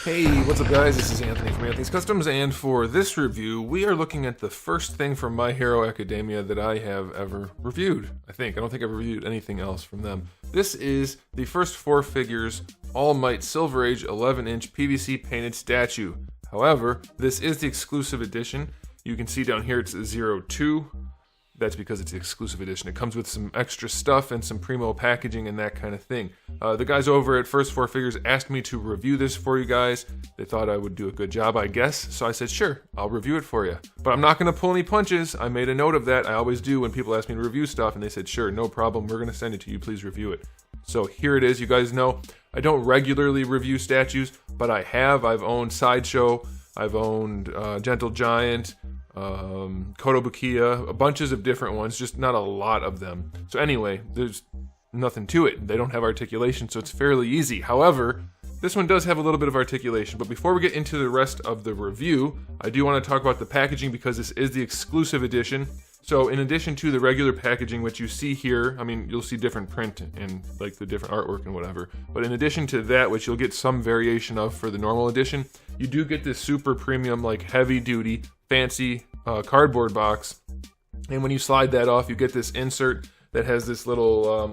Hey, what's up guys? This is Anthony from Anthony's Customs, and for this review, we are looking at the first thing from My Hero Academia that I have ever reviewed. I don't think I've reviewed anything else from them. This is the first 4 figures, All Might Silver Age 11-inch PVC painted statue. However, this is the exclusive edition. You can see down here it's a 02. That's because it's the exclusive edition. It comes with some extra stuff and some primo packaging and that kind of thing. The guys over at First 4 Figures asked me to review this for you guys. They thought I would do a good job, I guess. So I said, sure, I'll review it for you. But I'm not going to pull any punches. I made a note of that. I always do when people ask me to review stuff, and they said, sure, no problem. We're going to send it to you. Please review it. So here it is. You guys know I don't regularly review statues, but I have. I've owned Sideshow. I've owned Gentle Giant. Kotobukiya, bunches of different ones, just not a lot of them. So anyway, there's nothing to it. They don't have articulation, so it's fairly easy. However, this one does have a little bit of articulation. But before we get into the rest of the review, I do want to talk about the packaging because this is the exclusive edition. So in addition to the regular packaging, which you see here, I mean, you'll see different print and like the different artwork and whatever. But in addition to that, which you'll get some variation of for the normal edition, you do get this super premium, like heavy duty, fancy cardboard box. And when you slide that off, you get this insert that has this little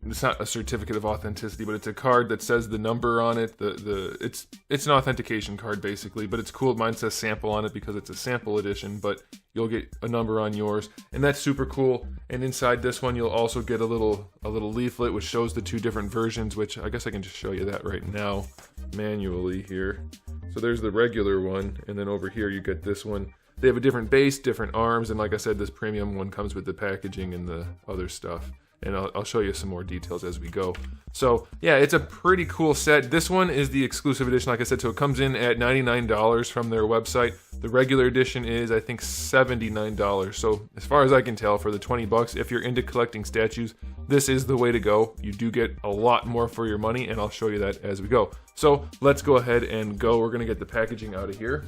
it's not a certificate of authenticity, but it's a card that says the number on it. It's an authentication card basically, but it's cool. Mine says sample on it because it's a sample edition, but you'll get a number on yours, and that's super cool. And inside this one, you'll also get a little leaflet which shows the 2 different versions, which I guess I can just show you that right now manually here. So there's the regular one, and then over here you get this one. They have a different base, different arms, and like I said, this premium one comes with the packaging and the other stuff. And I'll show you some more details as we go. So yeah, it's a pretty cool set. This one is the exclusive edition, like I said, so it comes in at $99 from their website. The regular edition is, I think, $79. So as far as I can tell, for the 20 bucks, if you're into collecting statues, this is the way to go. You do get a lot more for your money, and I'll show you that as we go. So let's go ahead and go. We're gonna get the packaging out of here.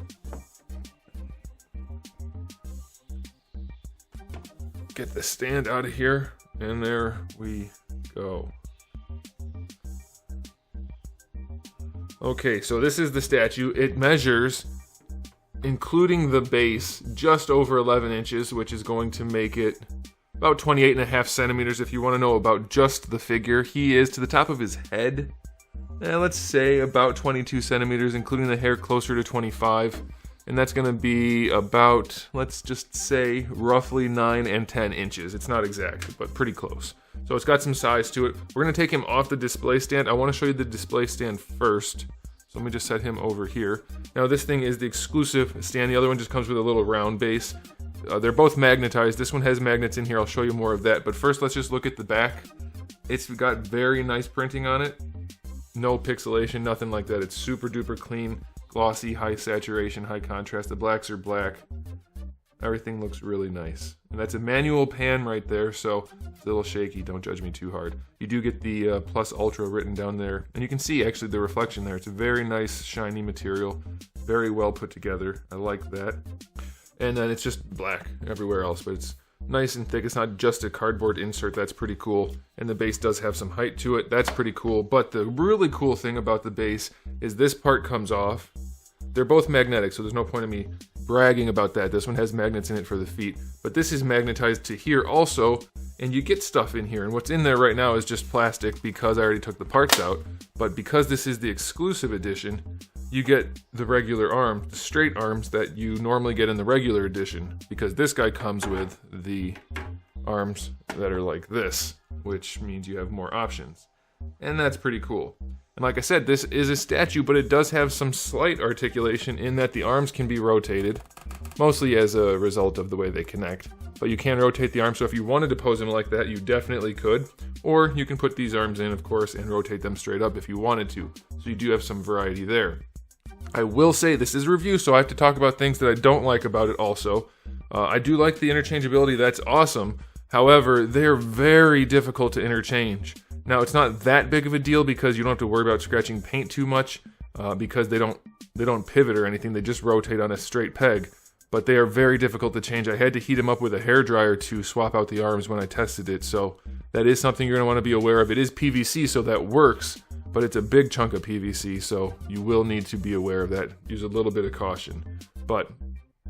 Get the stand out of here. And there we go. Okay, so this is the statue. It measures, including the base, just over 11 inches, which is going to make it about 28.5 centimeters. If you want to know about just the figure, he is to the top of his head, let's say about 22 centimeters, including the hair closer to 25. And that's going to be about, let's just say, roughly 9 and 10 inches. It's not exact, but pretty close. So it's got some size to it. We're going to take him off the display stand. I want to show you the display stand first. So let me just set him over here. Now this thing is the exclusive stand. The other one just comes with a little round base. They're both magnetized. This one has magnets in here. I'll show you more of that. But first, let's just look at the back. It's got very nice printing on it. No pixelation, nothing like that. It's super duper clean. Glossy, high saturation, high contrast. The blacks are black. Everything looks really nice. And that's a manual pan right there, so it's a little shaky. Don't judge me too hard. You do get the Plus Ultra written down there. And you can see actually the reflection there. It's a very nice, shiny material. Very well put together. I like that. And then it's just black everywhere else, but it's nice and thick. It's not just a cardboard insert. That's pretty cool. And the base does have some height to it. That's pretty cool. But the really cool thing about the base is this part comes off. They're both magnetic, so there's no point in me bragging about that. This one has magnets in it for the feet, but this is magnetized to here also, and you get stuff in here. And what's in there right now is just plastic because I already took the parts out. But because this is the exclusive edition, you get the regular arms, the straight arms that you normally get in the regular edition, because this guy comes with the arms that are like this, which means you have more options. And that's pretty cool. And like I said, this is a statue, but it does have some slight articulation in that the arms can be rotated, mostly as a result of the way they connect. But you can rotate the arms, so if you wanted to pose him like that, you definitely could. Or you can put these arms in, of course, and rotate them straight up if you wanted to. So you do have some variety there. I will say this is a review, so I have to talk about things that I don't like about it also. I do like the interchangeability, that's awesome. However, they're very difficult to interchange. Now, it's not that big of a deal because you don't have to worry about scratching paint too much because they don't pivot or anything. They just rotate on a straight peg. But they are very difficult to change. I had to heat them up with a hairdryer to swap out the arms when I tested it. So that is something you're going to want to be aware of. It is PVC, so that works. but it's a big chunk of PVC, so you will need to be aware of that. Use a little bit of caution. But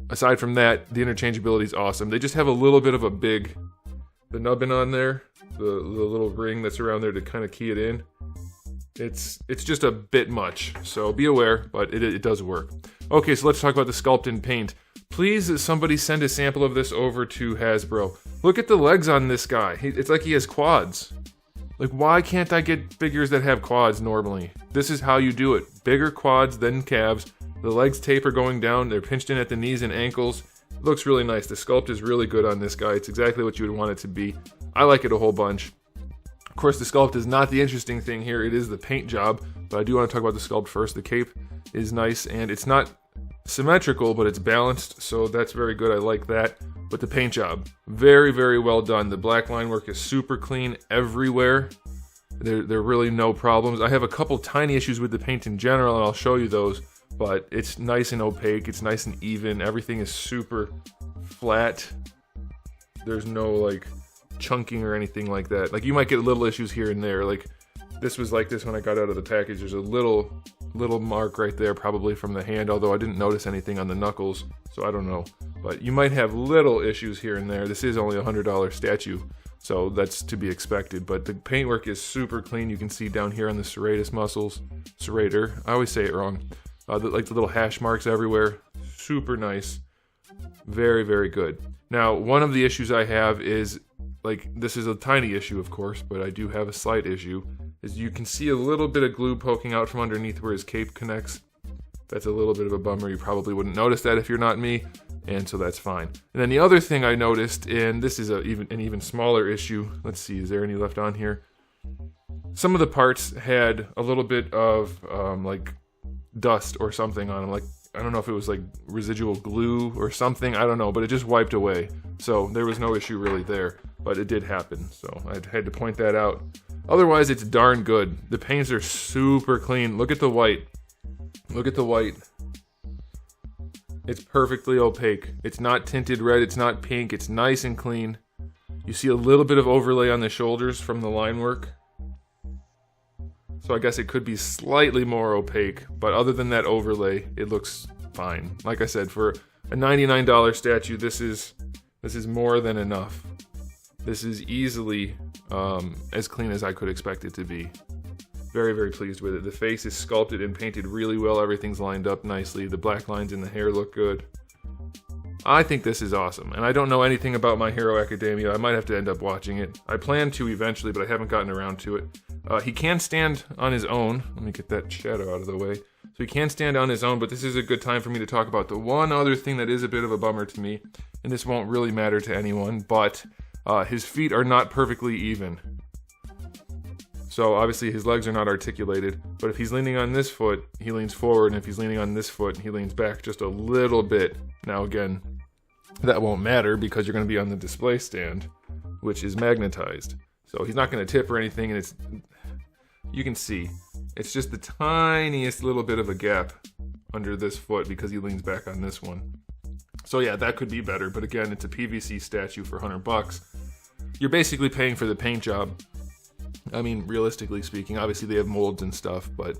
aside from that, the interchangeability is awesome. They just have a little bit of the nubbin on there, the little ring that's around there to kind of key it in. It's just a bit much, so be aware, but it does work. Okay, so let's talk about the sculpt and paint. Please, somebody send a sample of this over to Hasbro. Look at the legs on this guy. It's like he has quads. Like, why can't I get figures that have quads normally? This is how you do it. Bigger quads than calves. The legs taper going down. They're pinched in at the knees and ankles. It looks really nice. The sculpt is really good on this guy. It's exactly what you would want it to be. I like it a whole bunch. Of course, the sculpt is not the interesting thing here. It is the paint job, but I do want to talk about the sculpt first. The cape is nice, and it's not symmetrical, but it's balanced, so that's very good. I like that. But the paint job, very, very well done. The black line work is super clean everywhere. There are really no problems. I have a couple tiny issues with the paint in general, and I'll show you those, but it's nice and opaque. It's nice and even. Everything is super flat. There's no, like, chunking or anything like that. Like, you might get little issues here and there. Like, this was like this when I got out of the package. There's a little mark right there, probably from the hand, although I didn't notice anything on the knuckles, so I don't know. But you might have little issues here and there. This is only a $100 statue, so that's to be expected. But the paintwork is super clean. You can see down here on the serratus muscles, serrator, I always say it wrong, like the little hash marks everywhere. Super nice. Very, very good. Now, one of the issues I have is, like, this is a tiny issue, of course, but I do have a slight issue, is you can see a little bit of glue poking out from underneath where his cape connects. That's a little bit of a bummer. You probably wouldn't notice that if you're not me, and so that's fine. And then the other thing I noticed, and this is an even smaller issue. Let's see, is there any left on here? Some of the parts had a little bit of like dust or something on them. Like, I don't know if it was like residual glue or something. I don't know, but it just wiped away. So there was no issue really there, but it did happen. So I had to point that out. Otherwise, it's darn good. The paints are super clean. Look at the white. Look at the white. It's perfectly opaque. It's not tinted red. It's not pink. It's nice and clean. You see a little bit of overlay on the shoulders from the line work. So I guess it could be slightly more opaque, but other than that overlay, it looks fine. Like I said, for a $99 statue, this is more than enough. This is easily as clean as I could expect it to be. Very, very pleased with it. The face is sculpted and painted really well. Everything's lined up nicely. The black lines in the hair look good. I think this is awesome, and I don't know anything about My Hero Academia. I might have to end up watching it. I plan to eventually, but I haven't gotten around to it. He can stand on his own. Let me get that shadow out of the way. So he can stand on his own, but this is a good time for me to talk about the one other thing that is a bit of a bummer to me, and this won't really matter to anyone, but his feet are not perfectly even. So obviously his legs are not articulated, but if he's leaning on this foot, he leans forward, and if he's leaning on this foot, he leans back just a little bit. Now again, that won't matter because you're going to be on the display stand, which is magnetized. So he's not going to tip or anything, and you can see, it's just the tiniest little bit of a gap under this foot because he leans back on this one. So yeah, that could be better, but again, it's a PVC statue for $100. You're basically paying for the paint job. I mean, realistically speaking, obviously they have molds and stuff, but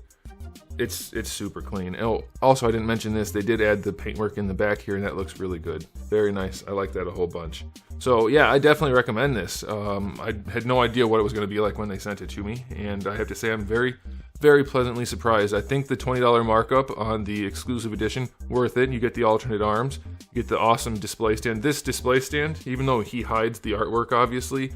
it's super clean. Oh, also, I didn't mention this. They did add the paintwork in the back here, and that looks really good. Very nice. I like that a whole bunch. So yeah, I definitely recommend this. I had no idea what it was going to be like when they sent it to me, and I have to say I'm very, very pleasantly surprised. I think the $20 markup on the exclusive edition, worth it. You get the alternate arms, you get the awesome display stand. This display stand, even though he hides the artwork, obviously,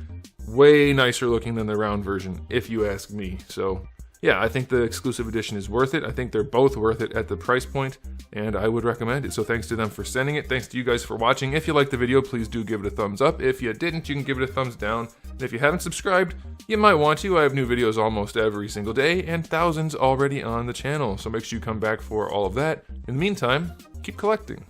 way nicer looking than the round version, if you ask me. So yeah, I think the exclusive edition is worth it. I think they're both worth it at the price point, and I would recommend it. So thanks to them for sending it. Thanks to you guys for watching. If you liked the video, please do give it a thumbs up. If you didn't, you can give it a thumbs down. And if you haven't subscribed, you might want to. I have new videos almost every single day, and thousands already on the channel. So make sure you come back for all of that. In the meantime, keep collecting.